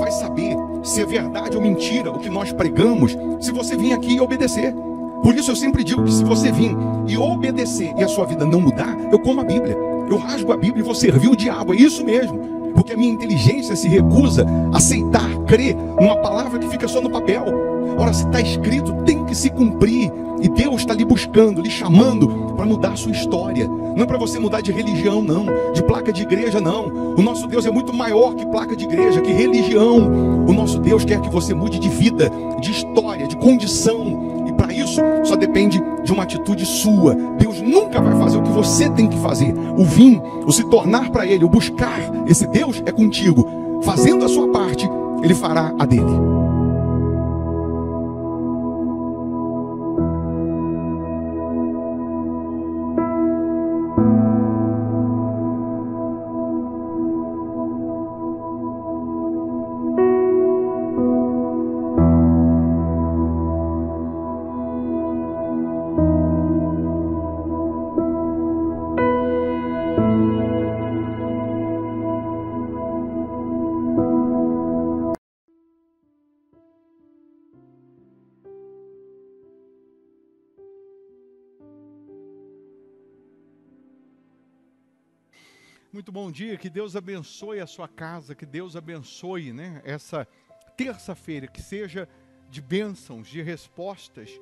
vai saber se é verdade ou mentira o que nós pregamos, se você vir aqui e obedecer. Por isso eu sempre digo que se você vir e obedecer e a sua vida não mudar, eu como a Bíblia, eu rasgo a Bíblia e vou servir o diabo. É isso mesmo, porque a minha inteligência se recusa a aceitar, crer numa palavra que fica só no papel. Ora, se está escrito, tem que se cumprir. E Deus está lhe buscando, lhe chamando para mudar a sua história. Não é para você mudar de religião, não, de placa de igreja, não. O nosso Deus é muito maior que placa de igreja, que religião. O nosso Deus quer que você mude de vida, de história, de condição. E para isso, só depende de uma atitude sua. Deus nunca vai fazer o que você tem que fazer. O vir, o se tornar para Ele, o buscar esse Deus é contigo. Fazendo a sua parte, Ele fará a dele. Muito bom dia, que Deus abençoe a sua casa, que Deus abençoe, essa terça-feira, que seja de bênçãos, de respostas,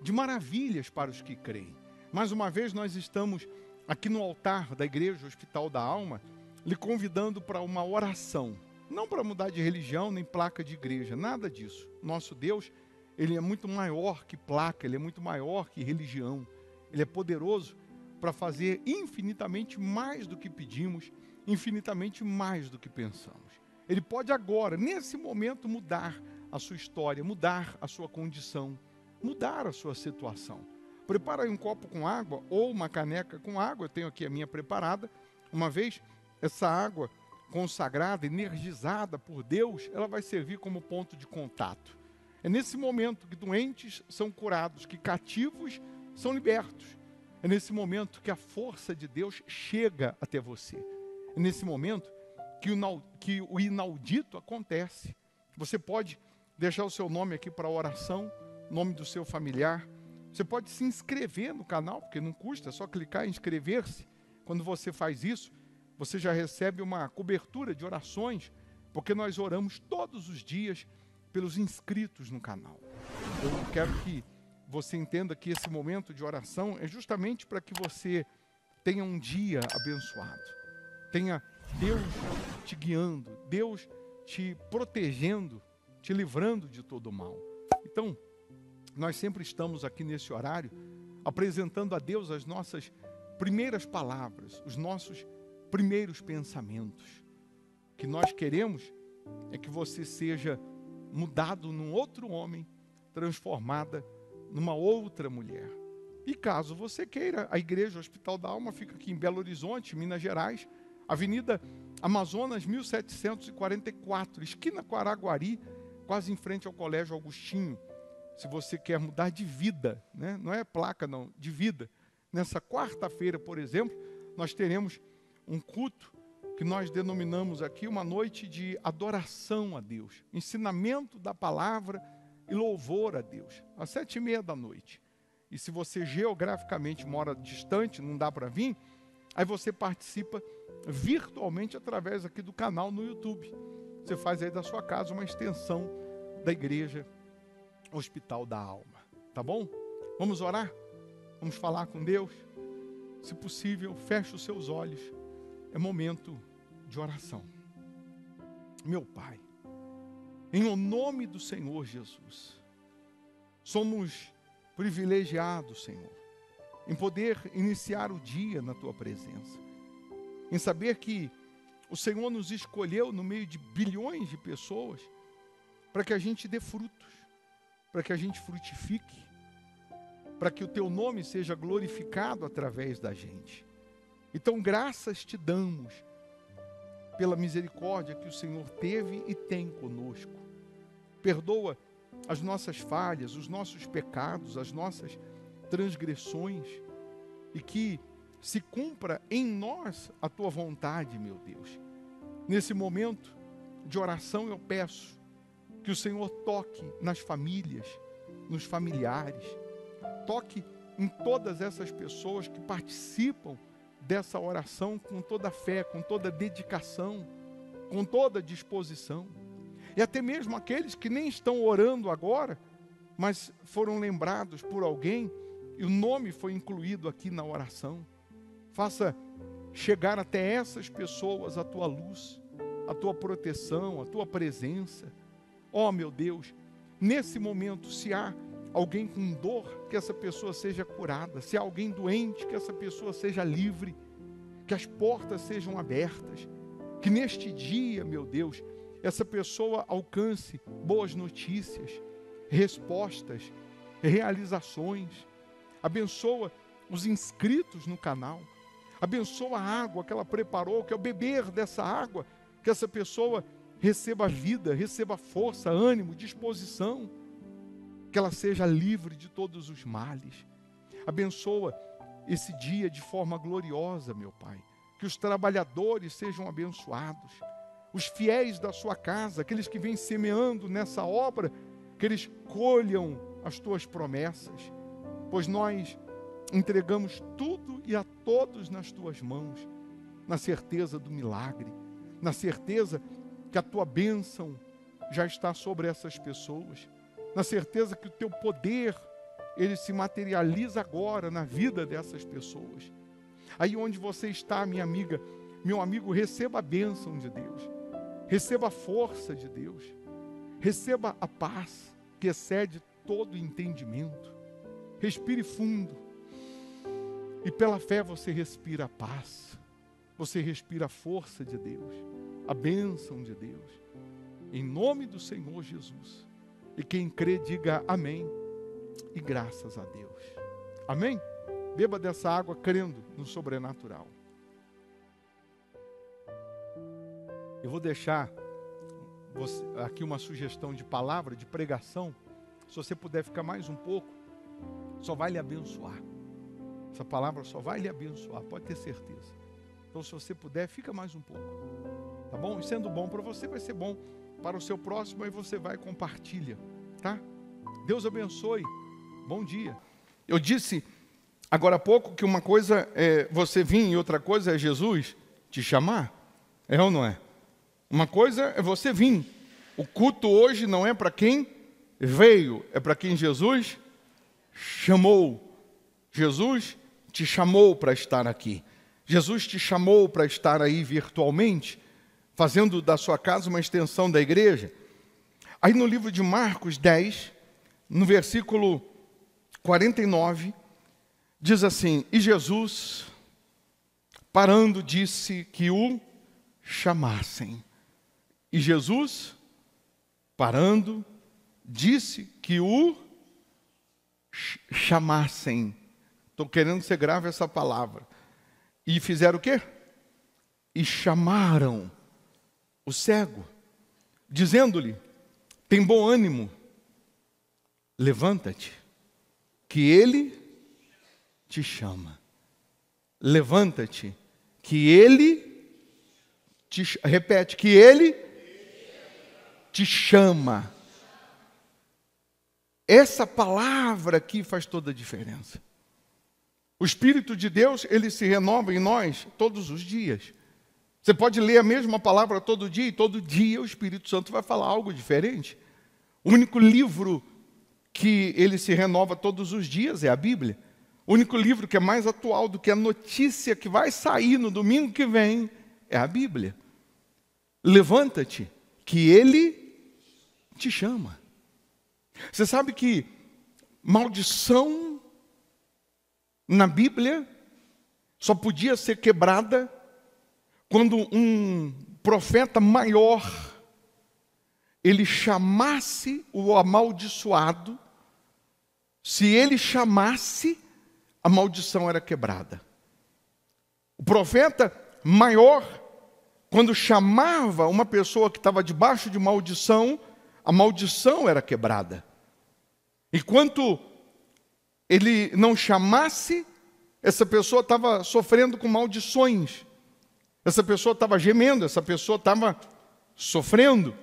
de maravilhas para os que creem. Mais uma vez nós estamos aqui no altar da Igreja Hospital da Alma, lhe convidando para uma oração, não para mudar de religião, nem placa de igreja, nada disso. Nosso Deus, Ele é muito maior que placa, Ele é muito maior que religião, Ele é poderoso para fazer infinitamente mais do que pedimos, infinitamente mais do que pensamos. Ele pode agora, nesse momento, mudar a sua história, mudar a sua condição, mudar a sua situação. Prepara aí um copo com água ou uma caneca com água, eu tenho aqui a minha preparada. Uma vez essa água consagrada, energizada por Deus, ela vai servir como ponto de contato. É nesse momento que doentes são curados, que cativos são libertos. É nesse momento que a força de Deus chega até você. É nesse momento que o inaudito acontece. Você pode deixar o seu nome aqui para a oração, nome do seu familiar. Você pode se inscrever no canal, porque não custa, é só clicar em inscrever-se. Quando você faz isso, você já recebe uma cobertura de orações, porque nós oramos todos os dias pelos inscritos no canal. Eu quero que você entenda que esse momento de oração é justamente para que você tenha um dia abençoado. Tenha Deus te guiando, Deus te protegendo, te livrando de todo o mal. Então, nós sempre estamos aqui nesse horário apresentando a Deus as nossas primeiras palavras, os nossos primeiros pensamentos. O que nós queremos é que você seja mudado num outro homem, transformada numa outra mulher. E caso você queira, a Igreja Hospital da Alma fica aqui em Belo Horizonte, Minas Gerais, Avenida Amazonas 1744, esquina com Araguari, quase em frente ao Colégio Augustinho. Se você quer mudar de vida, não é placa não, de vida. Nessa quarta-feira, por exemplo, nós teremos um culto que nós denominamos aqui uma noite de adoração a Deus, ensinamento da palavra e louvor a Deus, às 7h30 da noite. E se você geograficamente mora distante, não dá para vir, aí você participa virtualmente através aqui do canal no YouTube. Você faz aí da sua casa uma extensão da Igreja Hospital da Alma. Tá bom? Vamos orar? Vamos falar com Deus? Se possível, feche os seus olhos. É momento de oração. Meu Pai, em o nome do Senhor Jesus, somos privilegiados, Senhor, em poder iniciar o dia na Tua presença, em saber que o Senhor nos escolheu no meio de bilhões de pessoas para que a gente dê frutos, para que a gente frutifique, para que o Teu nome seja glorificado através da gente. Então, graças te damos pela misericórdia que o Senhor teve e tem conosco. Perdoa as nossas falhas, os nossos pecados, as nossas transgressões, e que se cumpra em nós a Tua vontade, meu Deus. Nesse momento, de oração, eu peço que o Senhor toque nas famílias, nos familiares, toque em todas essas pessoas que participam dessa oração com toda a fé, com toda a dedicação, com toda a disposição. E até mesmo aqueles que nem estão orando agora, mas foram lembrados por alguém e o nome foi incluído aqui na oração. Faça chegar até essas pessoas a tua luz, a tua proteção, a tua presença. Ó, meu Deus, nesse momento, se há alguém com dor, que essa pessoa seja curada. Se há alguém doente, que essa pessoa seja livre. Que as portas sejam abertas. Que neste dia, meu Deus, essa pessoa alcance boas notícias, respostas, realizações. Abençoa os inscritos no canal. Abençoa a água que ela preparou, que ao beber dessa água, que essa pessoa receba vida, receba força, ânimo, disposição. Que ela seja livre de todos os males. Abençoa esse dia de forma gloriosa, meu Pai. Que os trabalhadores sejam abençoados. Os fiéis da sua casa, aqueles que vêm semeando nessa obra, que eles colham as tuas promessas. Pois nós entregamos tudo e a todos nas tuas mãos, na certeza do milagre, na certeza que a tua bênção já está sobre essas pessoas, na certeza que o teu poder, ele se materializa agora na vida dessas pessoas. Aí onde você está, minha amiga, meu amigo, receba a bênção de Deus, receba a força de Deus, receba a paz que excede todo entendimento. Respire fundo e pela fé você respira a paz, você respira a força de Deus, a bênção de Deus, em nome do Senhor Jesus. E quem crê, diga amém e graças a Deus. Amém? Beba dessa água crendo no sobrenatural. Eu vou deixar aqui uma sugestão de palavra, de pregação. Se você puder ficar mais um pouco, só vai lhe abençoar. Essa palavra só vai lhe abençoar, pode ter certeza. Então, se você puder, fica mais um pouco. Tá bom? E sendo bom para você, vai ser bom para o seu próximo, aí você vai e compartilha, tá? Deus abençoe. Bom dia. Eu disse agora há pouco que uma coisa é você vir e outra coisa é Jesus te chamar. É ou não é? Uma coisa é você vir. O culto hoje não é para quem veio, é para quem Jesus chamou. Jesus te chamou para estar aqui. Jesus te chamou para estar aí virtualmente, fazendo da sua casa uma extensão da igreja. Aí no livro de Marcos 10, no versículo 49, diz assim: e Jesus, parando, disse que o chamassem. E Jesus, parando, disse que o chamassem. Estou querendo que você grave essa palavra. E fizeram o quê? E chamaram o cego, dizendo-lhe: tem bom ânimo, levanta-te, que ele te chama. Levanta-te, que ele te repete, que ele te chama. Essa palavra aqui faz toda a diferença. O Espírito de Deus, ele se renova em nós todos os dias. Você pode ler a mesma palavra todo dia, e todo dia o Espírito Santo vai falar algo diferente. O único livro que ele se renova todos os dias é a Bíblia. O único livro que é mais atual do que a notícia que vai sair no domingo que vem é a Bíblia. Levanta-te, que ele te chama. Você sabe que maldição na Bíblia só podia ser quebrada quando um profeta maior ele chamasse o amaldiçoado. Se ele chamasse, a maldição era quebrada. O profeta maior, quando chamava uma pessoa que estava debaixo de maldição, a maldição era quebrada. Enquanto ele não chamasse, essa pessoa estava sofrendo com maldições. Essa pessoa estava gemendo, essa pessoa estava sofrendo.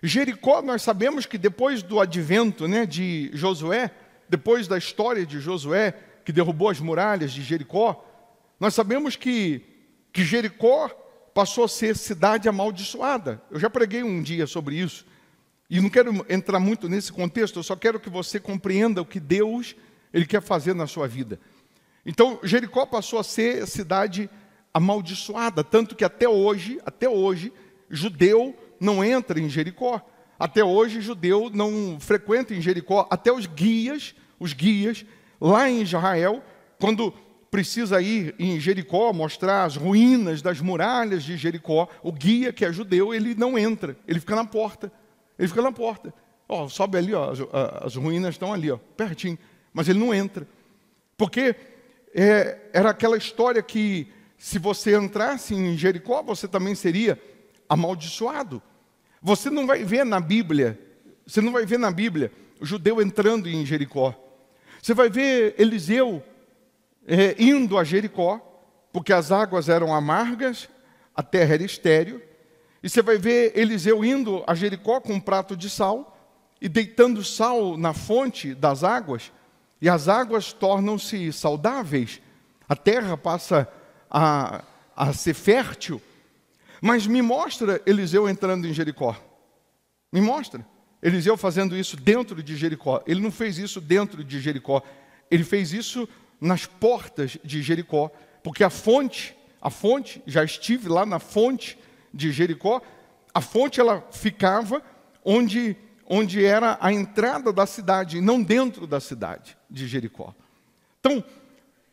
Jericó, nós sabemos que depois do advento, né, de Josué, depois da história de Josué, que derrubou as muralhas de Jericó, nós sabemos que Jericó passou a ser cidade amaldiçoada. Eu já preguei um dia sobre isso, e não quero entrar muito nesse contexto, eu só quero que você compreenda o que Deus Ele quer fazer na sua vida. Então, Jericó passou a ser cidade amaldiçoada, tanto que até hoje, judeu não entra em Jericó. Até hoje, judeu não frequenta em Jericó. Até os guias, lá em Israel, quando precisa ir em Jericó, mostrar as ruínas das muralhas de Jericó, o guia, que é judeu, ele não entra, ele fica na porta. Ó, sobe ali, ó, as ruínas estão ali, ó, pertinho, mas ele não entra. Porque era aquela história que, se você entrasse em Jericó, você também seria amaldiçoado. Você não vai ver na Bíblia o judeu entrando em Jericó. Você vai ver Eliseu indo a Jericó, porque as águas eram amargas, a terra era estéril. E você vai ver Eliseu indo a Jericó com um prato de sal e deitando sal na fonte das águas, e as águas tornam-se saudáveis, a terra passa a ser fértil. Mas me mostra Eliseu entrando em Jericó. Me mostra Eliseu fazendo isso dentro de Jericó. Ele não fez isso dentro de Jericó. Ele fez isso nas portas de Jericó. Porque a fonte, já estive lá na fonte de Jericó. A fonte, ela ficava onde era a entrada da cidade, não dentro da cidade de Jericó. Então,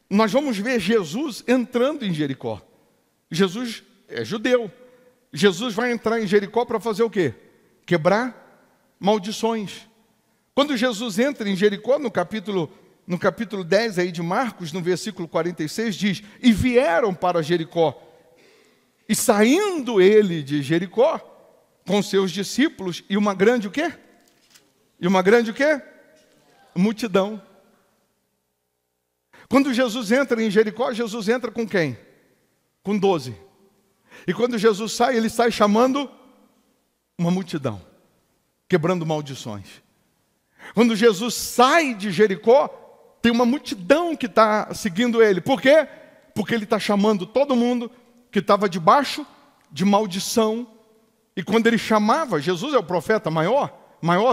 nós vamos ver Jesus entrando em Jericó. Jesus é judeu. Jesus vai entrar em Jericó para fazer o quê? Quebrar maldições. Quando Jesus entra em Jericó, no capítulo 10 aí de Marcos, no versículo 46, diz: e vieram para Jericó. E saindo ele de Jericó, com seus discípulos, e uma grande o quê? Multidão. Quando Jesus entra em Jericó, Jesus entra com quem? Com 12. E quando Jesus sai, ele sai chamando uma multidão, quebrando maldições. Quando Jesus sai de Jericó, tem uma multidão que está seguindo ele. Por quê? Porque ele está chamando todo mundo que estava debaixo de maldição. E quando ele chamava, Jesus é o profeta maior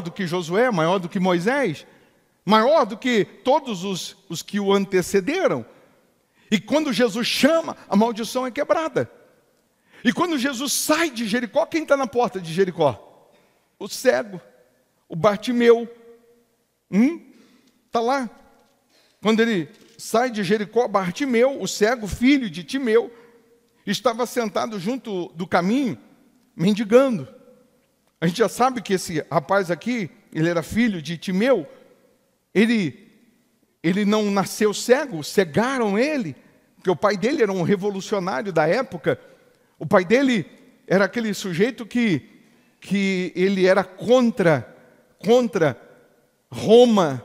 do que Josué, maior do que Moisés, maior do que todos os que o antecederam. E quando Jesus chama, a maldição é quebrada. E quando Jesus sai de Jericó, quem está na porta de Jericó? O cego, o Bartimeu. Está lá. Quando ele sai de Jericó, Bartimeu, o cego, filho de Timeu, estava sentado junto do caminho, mendigando. A gente já sabe que esse rapaz aqui, ele era filho de Timeu. Ele não nasceu cego, cegaram ele, porque o pai dele era um revolucionário da época. O pai dele era aquele sujeito que ele era contra Roma,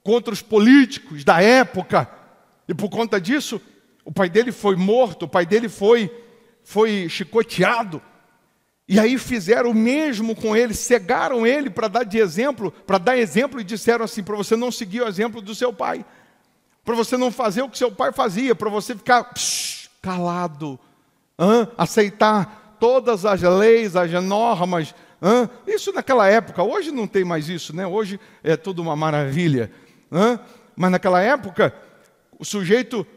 contra os políticos da época. E por conta disso, o pai dele foi morto, o pai dele foi chicoteado. E aí fizeram o mesmo com ele, cegaram ele para dar exemplo e disseram assim: para você não seguir o exemplo do seu pai, para você não fazer o que seu pai fazia, para você ficar calado, aceitar todas as leis, as normas. Isso naquela época. Hoje não tem mais isso, né? Hoje é tudo uma maravilha. Mas naquela época, o sujeito,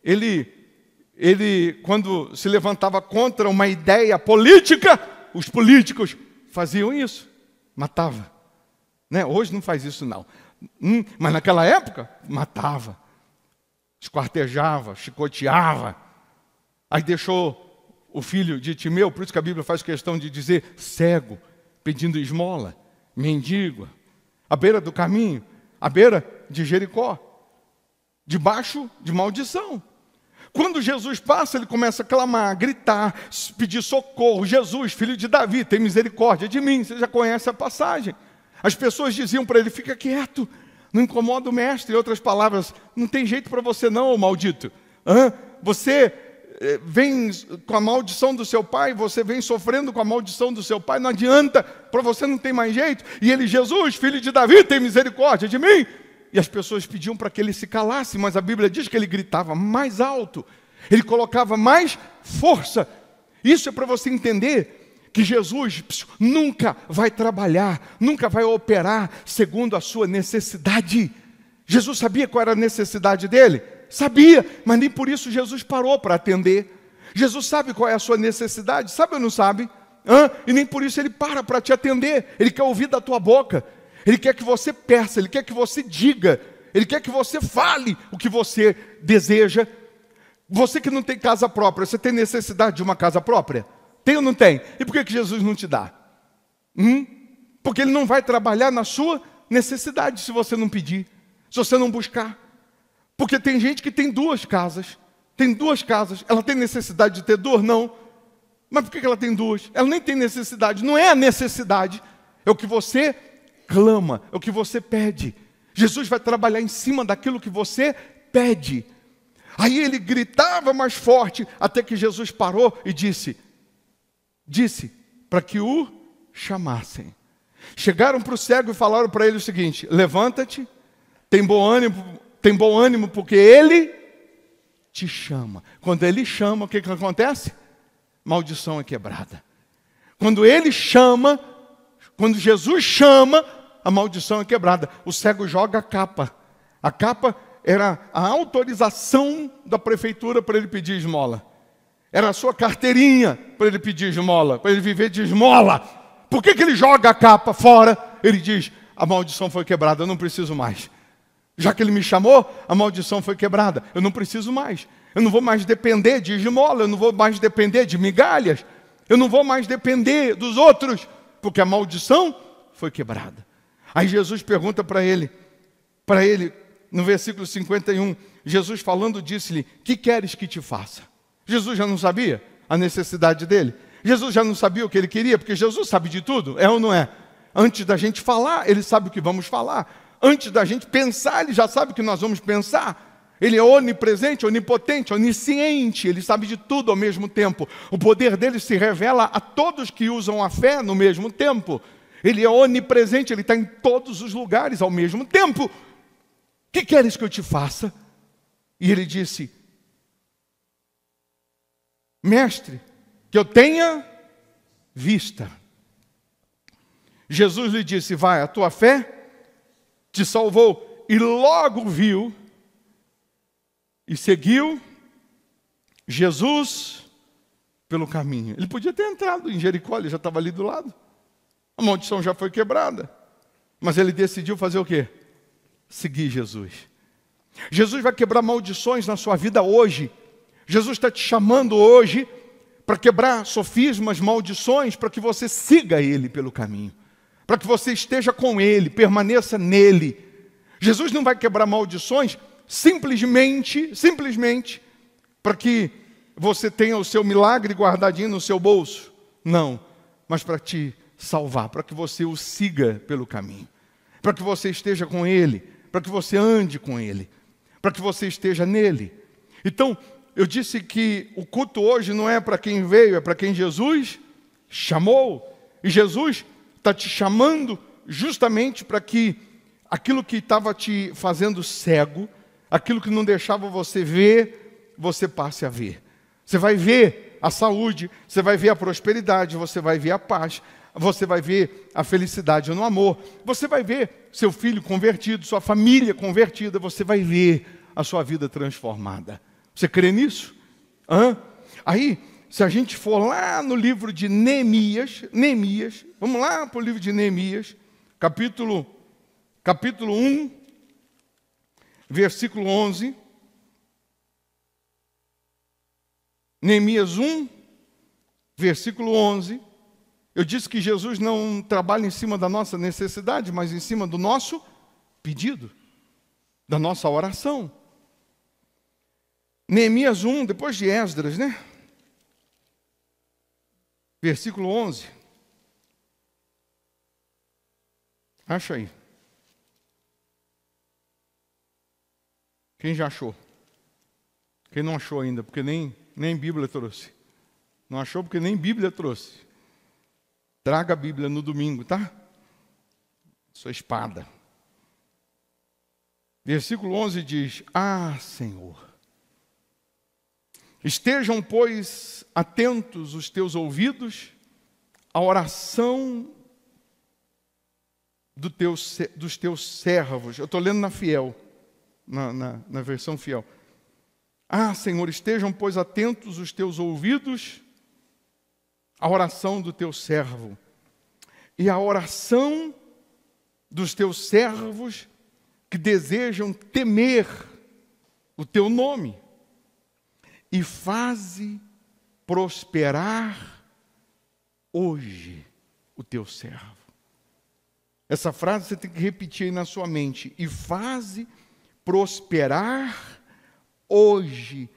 ele quando se levantava contra uma ideia política, os políticos faziam isso, matava. Né? Hoje não faz isso não. Mas naquela época, matava, esquartejava, chicoteava. Aí deixou o filho de Timeu, por isso que a Bíblia faz questão de dizer cego, pedindo esmola, mendigo, à beira do caminho, à beira de Jericó, debaixo de maldição. Quando Jesus passa, ele começa a clamar, a gritar, pedir socorro. Jesus, filho de Davi, tem misericórdia de mim. Você já conhece a passagem. As pessoas diziam para ele: fica quieto, não incomoda o mestre. Em outras palavras, não tem jeito para você não, ô maldito. Você vem com a maldição do seu pai, você vem sofrendo com a maldição do seu pai, não adianta, para você não tem mais jeito. E ele, Jesus, filho de Davi, tem misericórdia de mim. E as pessoas pediam para que ele se calasse, mas a Bíblia diz que ele gritava mais alto, ele colocava mais força. Isso é para você entender que Jesus nunca vai trabalhar, nunca vai operar segundo a sua necessidade. Jesus sabia qual era a necessidade dele? Sabia, mas nem por isso Jesus parou para atender. Jesus sabe qual é a sua necessidade, sabe ou não sabe? E nem por isso ele para te atender. Ele quer ouvir da tua boca, ele quer que você peça, ele quer que você diga, ele quer que você fale o que você deseja. Você que não tem casa própria, você tem necessidade de uma casa própria? Tem ou não tem? E por que Jesus não te dá? Porque ele não vai trabalhar na sua necessidade se você não pedir, se você não buscar. Porque tem gente que tem duas casas. Ela tem necessidade de ter duas? Não. Mas por que ela tem duas? Ela nem tem necessidade. Não é a necessidade. É o que você clama, é o que você pede. Jesus vai trabalhar em cima daquilo que você pede. Aí ele gritava mais forte, até que Jesus parou e disse para que o chamassem. Chegaram para o cego e falaram para ele o seguinte: levanta-te, tem bom ânimo, porque ele te chama. Quando ele chama, o que acontece? Maldição é quebrada. Quando ele chama, quando Jesus chama, a maldição é quebrada. O cego joga a capa. A capa era a autorização da prefeitura para ele pedir esmola. Era a sua carteirinha para ele pedir esmola, para ele viver de esmola. Por que ele joga a capa fora? Ele diz: a maldição foi quebrada, eu não preciso mais. Já que ele me chamou, a maldição foi quebrada. Eu não preciso mais. Eu não vou mais depender de esmola, eu não vou mais depender de migalhas. Eu não vou mais depender dos outros, porque a maldição foi quebrada. Aí Jesus pergunta para ele, no versículo 51, Jesus falando disse-lhe: que queres que te faça? Jesus já não sabia a necessidade dele? Jesus já não sabia o que ele queria? Porque Jesus sabe de tudo, é ou não é? Antes da gente falar, ele sabe o que vamos falar. Antes da gente pensar, ele já sabe o que nós vamos pensar. Ele é onipresente, onipotente, onisciente, ele sabe de tudo ao mesmo tempo. O poder dele se revela a todos que usam a fé no mesmo tempo. Ele é onipresente, ele está em todos os lugares ao mesmo tempo. Que queres que eu te faça? E ele disse: mestre, que eu tenha vista. Jesus lhe disse: vai, a tua fé te salvou. E logo viu e seguiu Jesus pelo caminho. Ele podia ter entrado em Jericó, ele já estava ali do lado. A maldição já foi quebrada. Mas ele decidiu fazer o quê? Seguir Jesus. Jesus vai quebrar maldições na sua vida hoje. Jesus está te chamando hoje para quebrar sofismas, maldições, para que você siga Ele pelo caminho. Para que você esteja com Ele, permaneça nele. Jesus não vai quebrar maldições simplesmente para que você tenha o seu milagre guardadinho no seu bolso. Não, mas para te salvar, para que você o siga pelo caminho. Para que você esteja com Ele, para que você ande com Ele, para que você esteja nele. Então, eu disse que o culto hoje não é para quem veio, é para quem Jesus chamou. E Jesus está te chamando justamente para que aquilo que estava te fazendo cego, aquilo que não deixava você ver, você passe a ver. Você vai ver a saúde, você vai ver a prosperidade, você vai ver a paz, você vai ver a felicidade no amor, você vai ver seu filho convertido, sua família convertida, você vai ver a sua vida transformada. Você crê nisso? Aí, se a gente for lá no livro de Neemias, vamos lá para o livro de Neemias, capítulo 1, versículo 11. Neemias 1, versículo 11. Eu disse que Jesus não trabalha em cima da nossa necessidade, mas em cima do nosso pedido, da nossa oração. Neemias 1, depois de Esdras, né? Versículo 11. Acha aí. Quem já achou? Quem não achou ainda, porque nem Nem Bíblia trouxe. Não achou porque nem Bíblia trouxe. Traga a Bíblia no domingo, tá? Sua espada. Versículo 11 diz: Ah, Senhor, estejam, pois, atentos os teus ouvidos à oração dos teus servos. Eu estou lendo na fiel, na versão fiel. Ah, Senhor, estejam, pois, atentos os teus ouvidos à oração do teu servo e à oração dos teus servos que desejam temer o teu nome, e faze prosperar hoje o teu servo. Essa frase você tem que repetir aí na sua mente. E faze prosperar hoje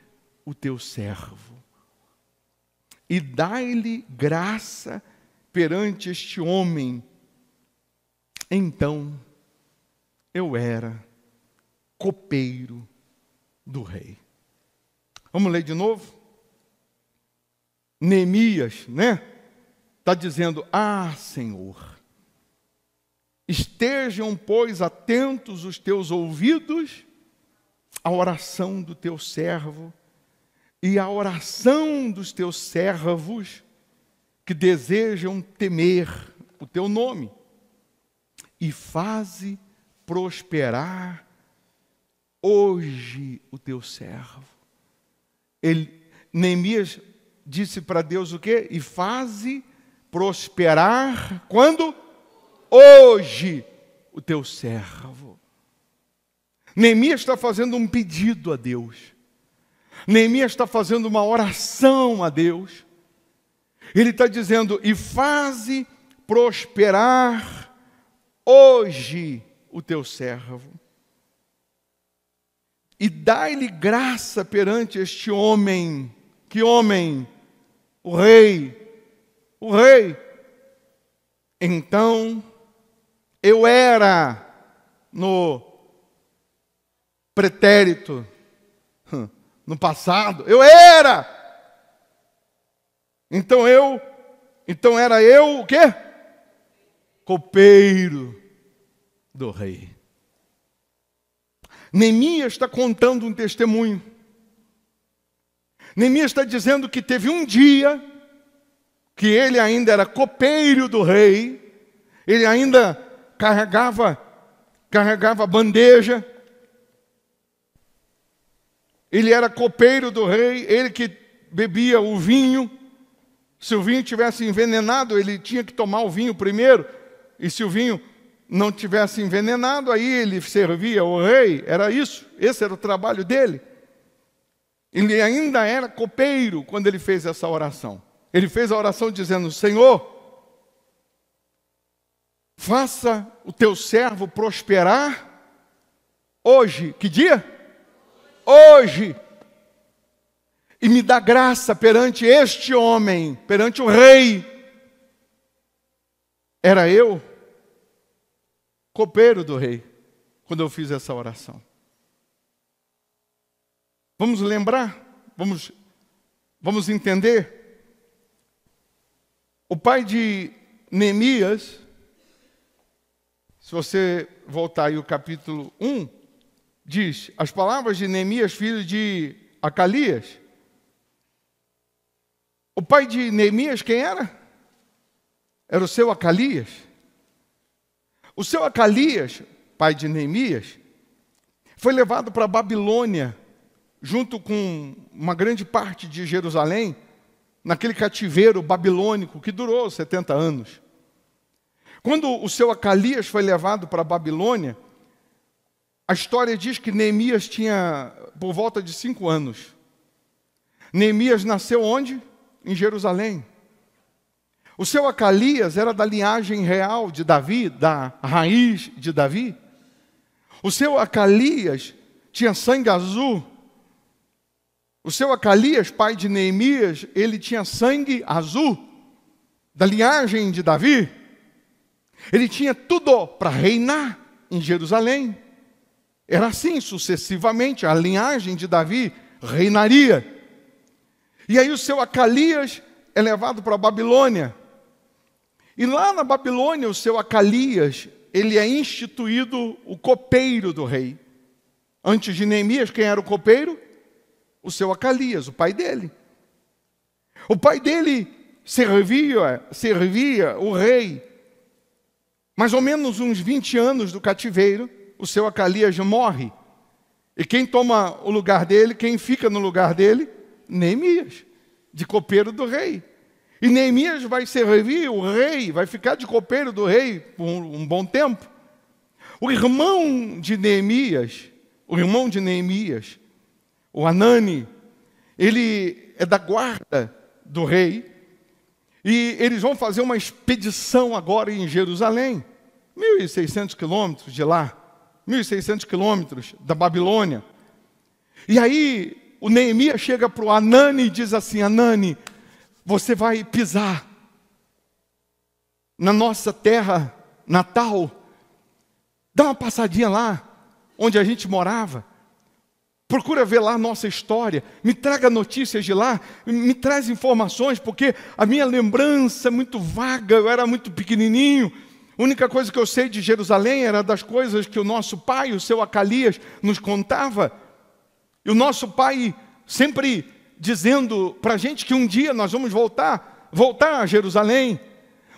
o teu servo. E dai-lhe graça perante este homem. Então eu era copeiro do rei. Vamos ler de novo? Neemias, né? Está dizendo: Ah, Senhor, estejam, pois, atentos os teus ouvidos à oração do teu servo e à oração dos teus servos que desejam temer o teu nome, e faze prosperar hoje o teu servo. Neemias disse para Deus o quê? E faze prosperar quando? Hoje o teu servo. Neemias está fazendo um pedido a Deus. Neemias está fazendo uma oração a Deus. Ele está dizendo: e faze prosperar hoje o teu servo. E dai-lhe graça perante este homem. Que homem? O rei. O rei. Então, eu era no pretérito, no passado, eu era. Então era eu o quê? Copeiro do rei. Neemias está contando um testemunho. Neemias está dizendo que teve um dia que ele ainda era copeiro do rei, ele ainda carregava bandeja, ele era copeiro do rei, ele que bebia o vinho. Se o vinho tivesse envenenado, ele tinha que tomar o vinho primeiro, e se o vinho não tivesse envenenado, aí ele servia o rei. Era isso, esse era o trabalho dele. Ele ainda era copeiro quando ele fez essa oração. Ele fez a oração dizendo: Senhor, faça o teu servo prosperar hoje. Que dia? Hoje. E me dá graça perante este homem, perante o rei. Era eu, copeiro do rei, quando eu fiz essa oração. Vamos lembrar? Vamos entender? O pai de Neemias, se você voltar aí o capítulo 1, diz: as palavras de Neemias, filho de Acalias. O pai de Neemias quem era? Era o seu Acalias. O seu Acalias, pai de Neemias, foi levado para a Babilônia, junto com uma grande parte de Jerusalém, naquele cativeiro babilônico que durou 70 anos. Quando o seu Acalias foi levado para a Babilônia, a história diz que Neemias tinha por volta de 5 anos. Neemias nasceu onde? Em Jerusalém. O seu Acalias era da linhagem real de Davi, da raiz de Davi. O seu Acalias tinha sangue azul. O seu Acalias, pai de Neemias, ele tinha sangue azul, da linhagem de Davi. Ele tinha tudo para reinar em Jerusalém. Era assim sucessivamente, a linhagem de Davi reinaria. E aí o seu Acalias é levado para a Babilônia. E lá na Babilônia, o seu Acalias, ele é instituído o copeiro do rei. Antes de Neemias, quem era o copeiro? O seu Acalias, o pai dele. O pai dele servia o rei. Mais ou menos uns 20 anos do cativeiro, o seu Acalias morre. E quem toma o lugar dele, quem fica no lugar dele? Neemias, de copeiro do rei. E Neemias vai servir o rei, vai ficar de copeiro do rei por um bom tempo. O irmão de Neemias, o Hanani, ele é da guarda do rei. E eles vão fazer uma expedição agora em Jerusalém. 1.600 quilômetros de lá. 1.600 quilômetros da Babilônia. E aí o Neemias chega para o Hanani e diz assim: Hanani, você vai pisar na nossa terra natal. Dá uma passadinha lá, onde a gente morava. Procura ver lá a nossa história. Me traga notícias de lá. Me traz informações, porque a minha lembrança é muito vaga. Eu era muito pequenininho. A única coisa que eu sei de Jerusalém era das coisas que o nosso pai, o seu Acalias, nos contava. E o nosso pai sempre dizendo para a gente que um dia nós vamos voltar a Jerusalém.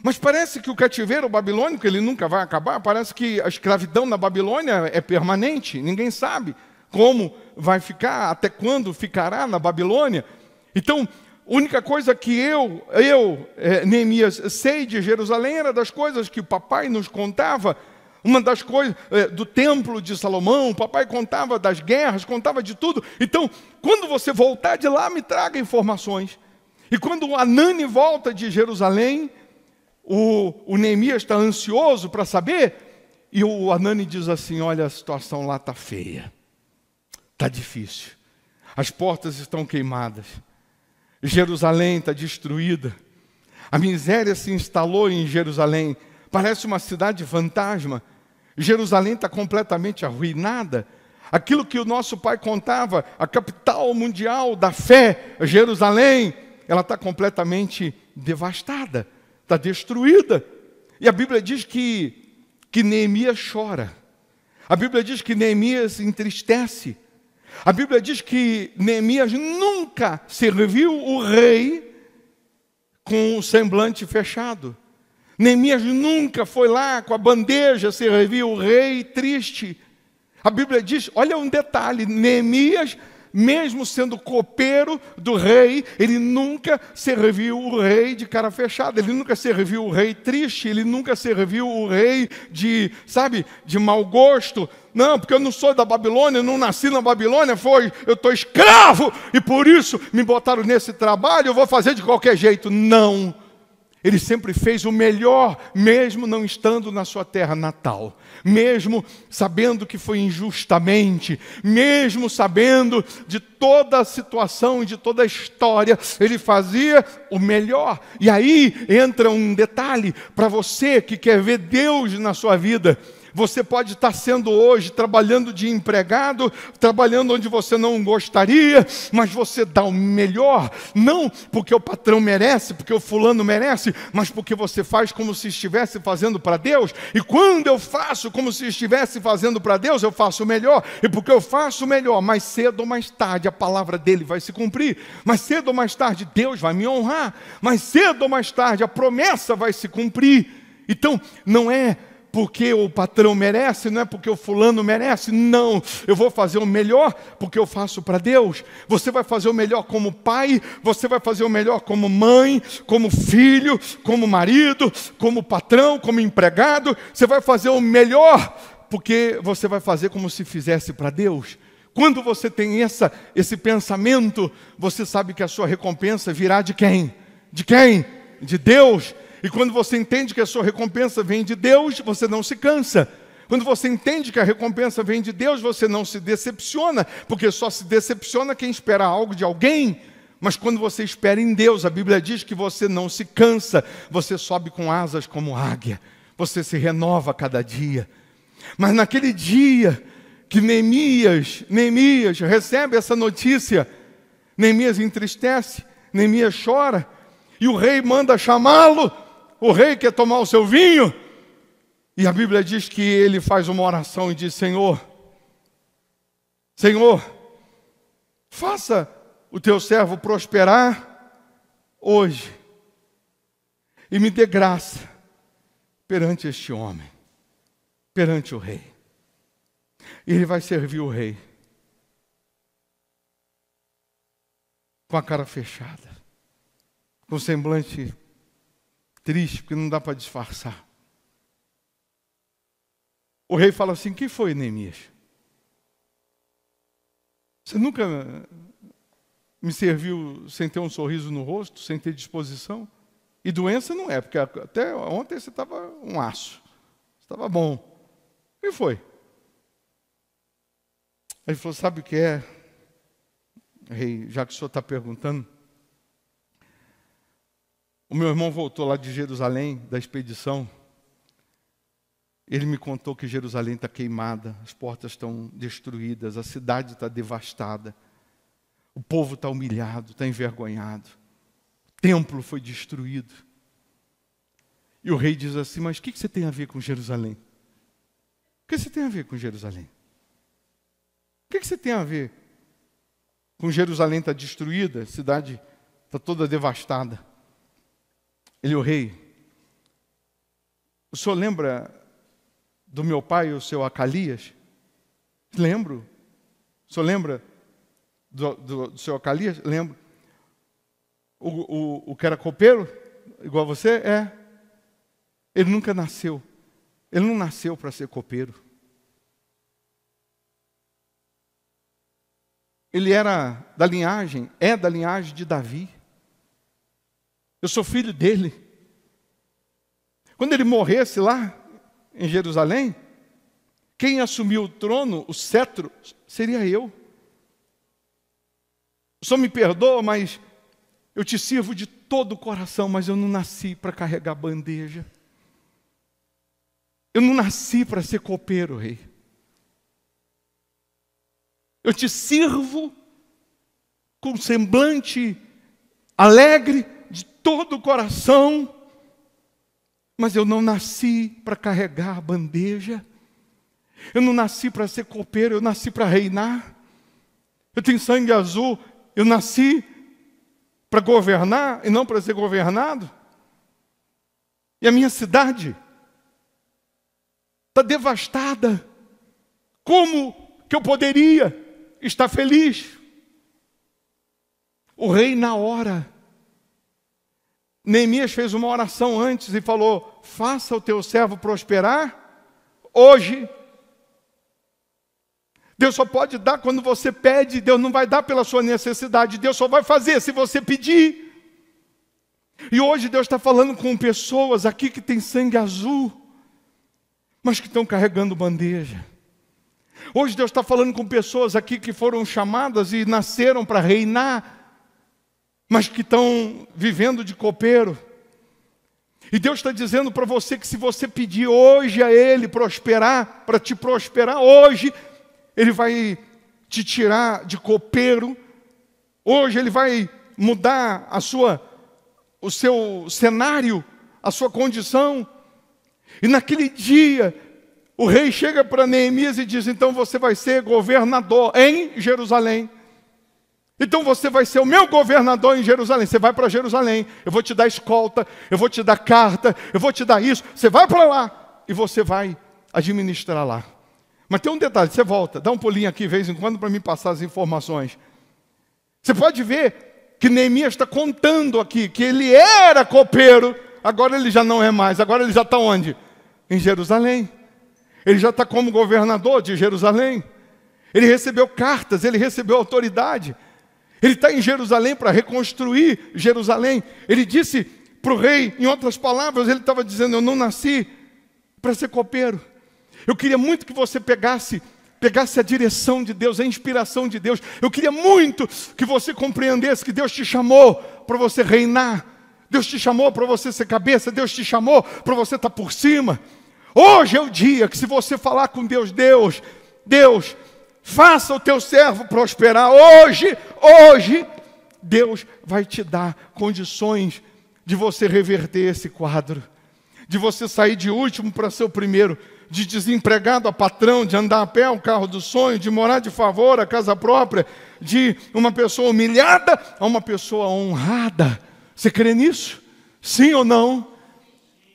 Mas parece que o cativeiro babilônico, ele nunca vai acabar. Parece que a escravidão na Babilônia é permanente. Ninguém sabe como vai ficar, até quando ficará na Babilônia. Então, a única coisa que Neemias, sei de Jerusalém era das coisas que o papai nos contava. Uma das coisas do templo de Salomão, o papai contava das guerras, contava de tudo. Então, quando você voltar de lá, me traga informações. E quando o Hanani volta de Jerusalém, o Neemias está ansioso para saber, e o Hanani diz assim: olha, a situação lá está feia, está difícil, as portas estão queimadas, Jerusalém está destruída, a miséria se instalou em Jerusalém, parece uma cidade fantasma, Jerusalém está completamente arruinada. Aquilo que o nosso pai contava, a capital mundial da fé, Jerusalém, ela está completamente devastada, está destruída. E a Bíblia diz que Neemias chora. A Bíblia diz que Neemias entristece. A Bíblia diz que Neemias nunca serviu o rei com o semblante fechado. Neemias nunca foi lá com a bandeja servir o rei triste. A Bíblia diz, olha um detalhe, Neemias, mesmo sendo copeiro do rei, ele nunca serviu o rei de cara fechada, ele nunca serviu o rei triste, ele nunca serviu o rei de mau gosto. Não, porque eu não sou da Babilônia, eu não nasci na Babilônia, eu estou escravo, e por isso me botaram nesse trabalho, eu vou fazer de qualquer jeito. Não. Ele sempre fez o melhor, mesmo não estando na sua terra natal. Mesmo sabendo que foi injustamente, mesmo sabendo de toda a situação e de toda a história, ele fazia o melhor. E aí entra um detalhe para você que quer ver Deus na sua vida. Você pode estar sendo hoje, trabalhando de empregado, trabalhando onde você não gostaria, mas você dá o melhor, não porque o patrão merece, porque o fulano merece, mas porque você faz como se estivesse fazendo para Deus. E quando eu faço como se estivesse fazendo para Deus, eu faço o melhor. E porque eu faço o melhor, mais cedo ou mais tarde a palavra dele vai se cumprir. Mais cedo ou mais tarde Deus vai me honrar. Mais cedo ou mais tarde a promessa vai se cumprir. Então, não é porque o patrão merece, não é porque o fulano merece, não. Eu vou fazer o melhor porque eu faço para Deus. Você vai fazer o melhor como pai, você vai fazer o melhor como mãe, como filho, como marido, como patrão, como empregado. Você vai fazer o melhor porque você vai fazer como se fizesse para Deus. Quando você tem esse pensamento, você sabe que a sua recompensa virá de quem? De quem? De Deus. E quando você entende que a sua recompensa vem de Deus, você não se cansa. Quando você entende que a recompensa vem de Deus, você não se decepciona, porque só se decepciona quem espera algo de alguém. Mas quando você espera em Deus, a Bíblia diz que você não se cansa, você sobe com asas como águia, você se renova a cada dia. Mas naquele dia que Neemias recebe essa notícia, Neemias entristece, Neemias chora, e o rei manda chamá-lo. O rei quer tomar o seu vinho, e a Bíblia diz que ele faz uma oração e diz: Senhor, faça o teu servo prosperar hoje, e me dê graça perante este homem, perante o rei. E ele vai servir o rei com a cara fechada, com o semblante triste, porque não dá para disfarçar. O rei fala assim: que foi, Neemias? Você nunca me serviu sem ter um sorriso no rosto, sem ter disposição? E doença não é, porque até ontem você estava um aço, você estava bom. O que foi? Aí ele falou: sabe o que é, rei, já que o senhor está perguntando? O meu irmão voltou lá de Jerusalém, da expedição. Ele me contou que Jerusalém está queimada, as portas estão destruídas, a cidade está devastada, o povo está humilhado, está envergonhado, o templo foi destruído. E o rei diz assim: mas o que você tem a ver com Jerusalém? O que você tem a ver com Jerusalém? O que você tem a ver com Jerusalém está destruída, a cidade está toda devastada? Ele: o rei, o senhor lembra do meu pai, o seu Acalias? Lembro. O senhor lembra do seu Acalias? Lembro. O que era copeiro, igual a você? É. Ele nunca nasceu. Ele não nasceu para ser copeiro. Ele era da linhagem de Davi. Eu sou filho dele. Quando ele morresse lá em Jerusalém, quem assumiu o trono, o cetro, seria eu. O senhor me perdoa, mas eu te sirvo de todo o coração, mas eu não nasci para carregar bandeja. Eu não nasci para ser copeiro, rei. Eu te sirvo com semblante alegre, de todo o coração, mas eu não nasci para carregar a bandeja. Eu não nasci para ser copeiro, eu nasci para reinar. Eu tenho sangue azul, eu nasci para governar e não para ser governado. E a minha cidade está devastada. Como que eu poderia estar feliz? O rei, na hora, Neemias fez uma oração antes e falou: faça o teu servo prosperar hoje. Deus só pode dar quando você pede. Deus não vai dar pela sua necessidade. Deus só vai fazer se você pedir. E hoje Deus está falando com pessoas aqui que têm sangue azul, mas que estão carregando bandeja. Hoje Deus está falando com pessoas aqui que foram chamadas e nasceram para reinar, mas que estão vivendo de copeiro. E Deus está dizendo para você que se você pedir hoje a Ele prosperar, para te prosperar hoje, Ele vai te tirar de copeiro. Hoje Ele vai mudar o seu cenário, a sua condição. E naquele dia, o rei chega para Neemias e diz: então você vai ser governador em Jerusalém. Então você vai ser o meu governador em Jerusalém. Você vai para Jerusalém, eu vou te dar escolta, eu vou te dar carta, eu vou te dar isso. Você vai para lá e você vai administrar lá. Mas tem um detalhe: você volta, dá um pulinho aqui de vez em quando para me passar as informações. Você pode ver que Neemias está contando aqui que ele era copeiro, agora ele já não é mais. Agora ele já está onde? Em Jerusalém. Ele já está como governador de Jerusalém. Ele recebeu cartas, ele recebeu autoridade. Ele está em Jerusalém para reconstruir Jerusalém. Ele disse para o rei, em outras palavras, ele estava dizendo: eu não nasci para ser copeiro. Eu queria muito que você pegasse a direção de Deus, a inspiração de Deus. Eu queria muito que você compreendesse que Deus te chamou para você reinar. Deus te chamou para você ser cabeça. Deus te chamou para você estar por cima. Hoje é o dia que, se você falar com Deus: Deus, faça o teu servo prosperar. Hoje, Deus vai te dar condições de você reverter esse quadro, de você sair de último para ser o primeiro, de desempregado a patrão, de andar a pé o carro do sonho, de morar de favor a casa própria, de uma pessoa humilhada a uma pessoa honrada. Você crê nisso? Sim ou não?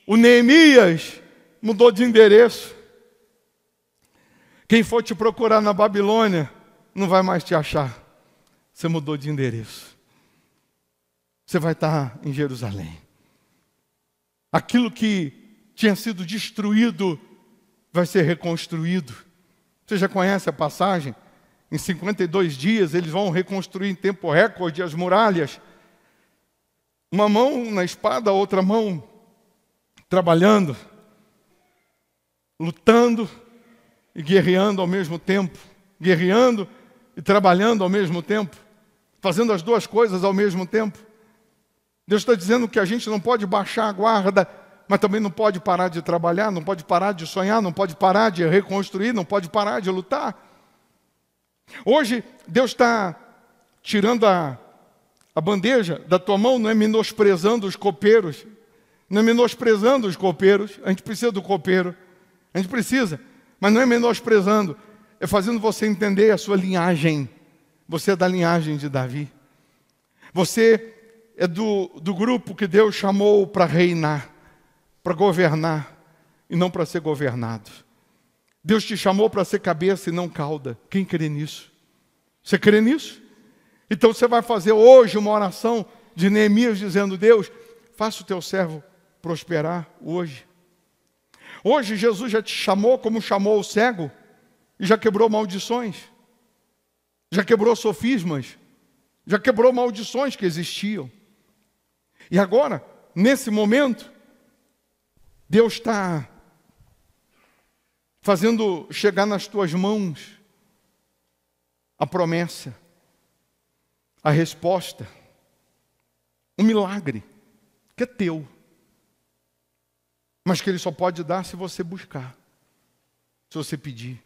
O Neemias mudou de endereço. Quem for te procurar na Babilônia não vai mais te achar. Você mudou de endereço. Você vai estar em Jerusalém. Aquilo que tinha sido destruído vai ser reconstruído. Você já conhece a passagem? Em 52 dias eles vão reconstruir em tempo recorde as muralhas. Uma mão na espada, a outra mão trabalhando, lutando e guerreando ao mesmo tempo. Guerreando e trabalhando ao mesmo tempo. Fazendo as duas coisas ao mesmo tempo. Deus está dizendo que a gente não pode baixar a guarda, mas também não pode parar de trabalhar, não pode parar de sonhar, não pode parar de reconstruir, não pode parar de lutar. Hoje, Deus está tirando a bandeja da tua mão, não é menosprezando os copeiros, não é menosprezando os copeiros, a gente precisa do copeiro, a gente precisa, mas não é menosprezando, é fazendo você entender a sua linhagem. Você é da linhagem de Davi. Você é do grupo que Deus chamou para reinar, para governar e não para ser governado. Deus te chamou para ser cabeça e não cauda. Quem crê nisso? Você crê nisso? Então você vai fazer hoje uma oração de Neemias dizendo: Deus, faça o teu servo prosperar hoje. Hoje Jesus já te chamou como chamou o cego e já quebrou maldições, já quebrou sofismas, já quebrou maldições que existiam. E agora, nesse momento, Deus está fazendo chegar nas tuas mãos a promessa, a resposta, um milagre que é teu, mas que Ele só pode dar se você buscar, se você pedir.